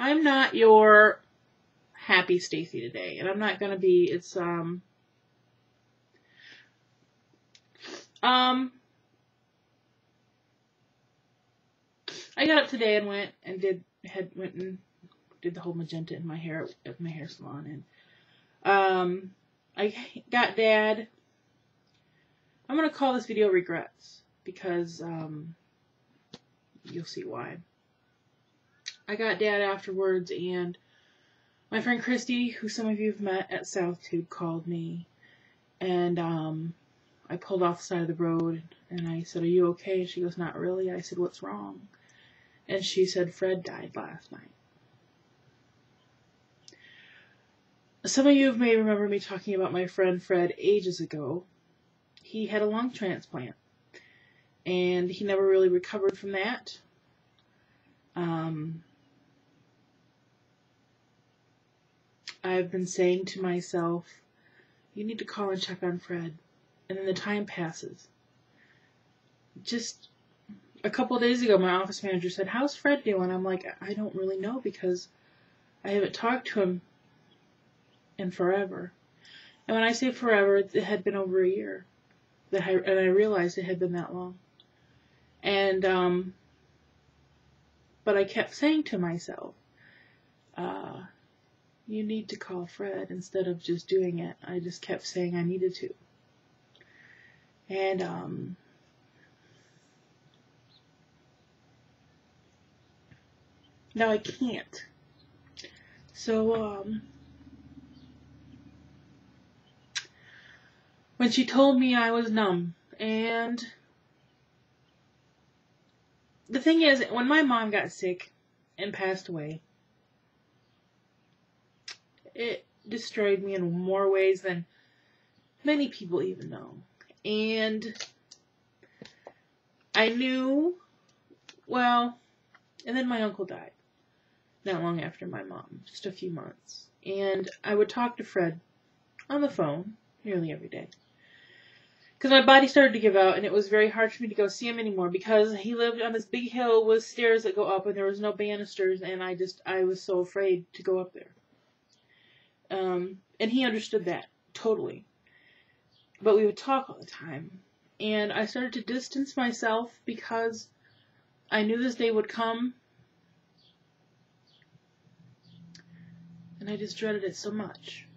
I'm not your happy Stacy today, and I'm not gonna be. It's I got up today and went and did the whole magenta in my hair at my hair salon, and I got Dad. I'm gonna call this video regrets because you'll see why. I got Dad afterwards, and my friend Christy, who some of you have met at South Tube, called me, and I pulled off the side of the road, and I said, "Are you okay?" And she goes, "Not really." I said, "What's wrong?" And she said, "Fred died last night." Some of you may remember me talking about my friend Fred ages ago. He had a lung transplant, and he never really recovered from that. I've been saying to myself, you need to call and check on Fred. And then the time passes. Just a couple of days ago, my office manager said, "How's Fred doing?" I'm like, I don't really know because I haven't talked to him in forever. And when I say forever, it had been over a year. And I realized it had been that long. And, but I kept saying to myself, you need to call Fred instead of just doing it. I just kept saying I needed to. And, now I can't. So, when she told me, I was numb. And the thing is, when my mom got sick and passed away, it destroyed me in more ways than many people even know. And I knew, well, and then my uncle died not long after my mom, just a few months. And I would talk to Fred on the phone nearly every day. Because my body started to give out, and it was very hard for me to go see him anymore because he lived on this big hill with stairs that go up, and there was no banisters, and I was so afraid to go up there. And he understood that totally. But we would talk all the time. And I started to distance myself because I knew this day would come. And I just dreaded it so much.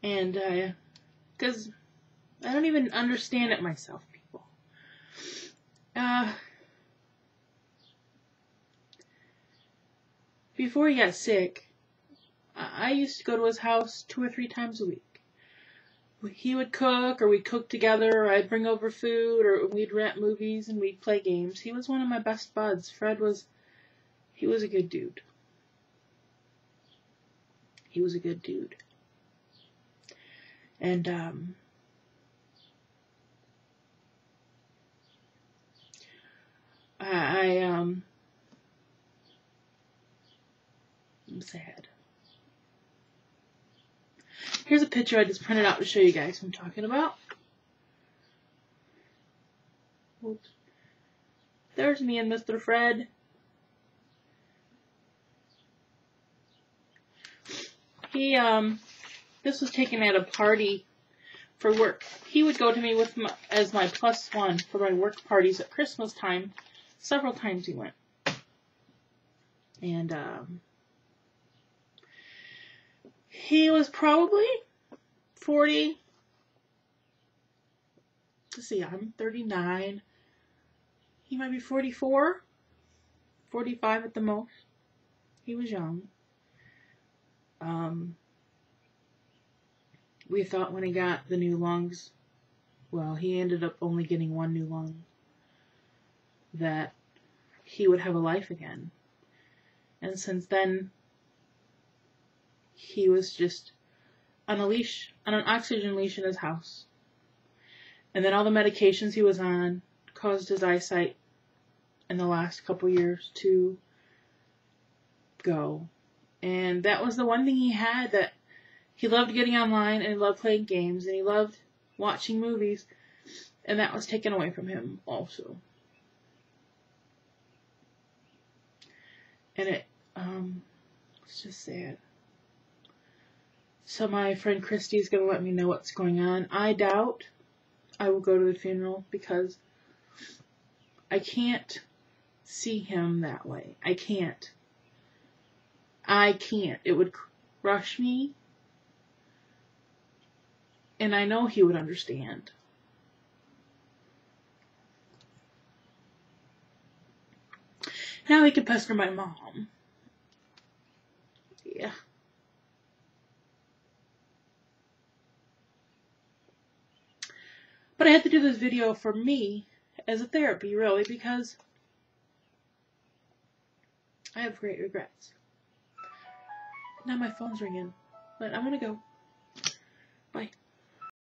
And, because I don't even understand it myself, people. Before he got sick, I used to go to his house 2 or 3 times a week. He would cook, or we'd cook together, or I'd bring over food, or we'd rent movies, and we'd play games. He was one of my best buds. He was a good dude. He was a good dude. And, I'm sad. Here's a picture I just printed out to show you guys what I'm talking about. Oops. There's me and Mr. Fred. This was taken at a party for work. He would go to me as my +1 for my work parties at Christmas time. Several times he went. And, he was probably 40. Let's see, I'm 39. He might be 44, 45 at the most. He was young. We thought when he got the new lungs, well, he ended up only getting 1 new lung, that he would have a life again. And since then, he was just on an oxygen leash in his house. And then all the medications he was on caused his eyesight in the last couple years to go. And that was the one thing he had, that he loved getting online, and he loved playing games, and he loved watching movies, and that was taken away from him also. And it's just sad. So my friend Christy is going to let me know what's going on. I doubt I will go to the funeral because I can't see him that way. I can't. It would crush me. And I know he would understand. Now he can pester my mom. Yeah. But I had to do this video for me as a therapy, really, because I have great regrets. Now my phone's ringing, but I'm gonna go.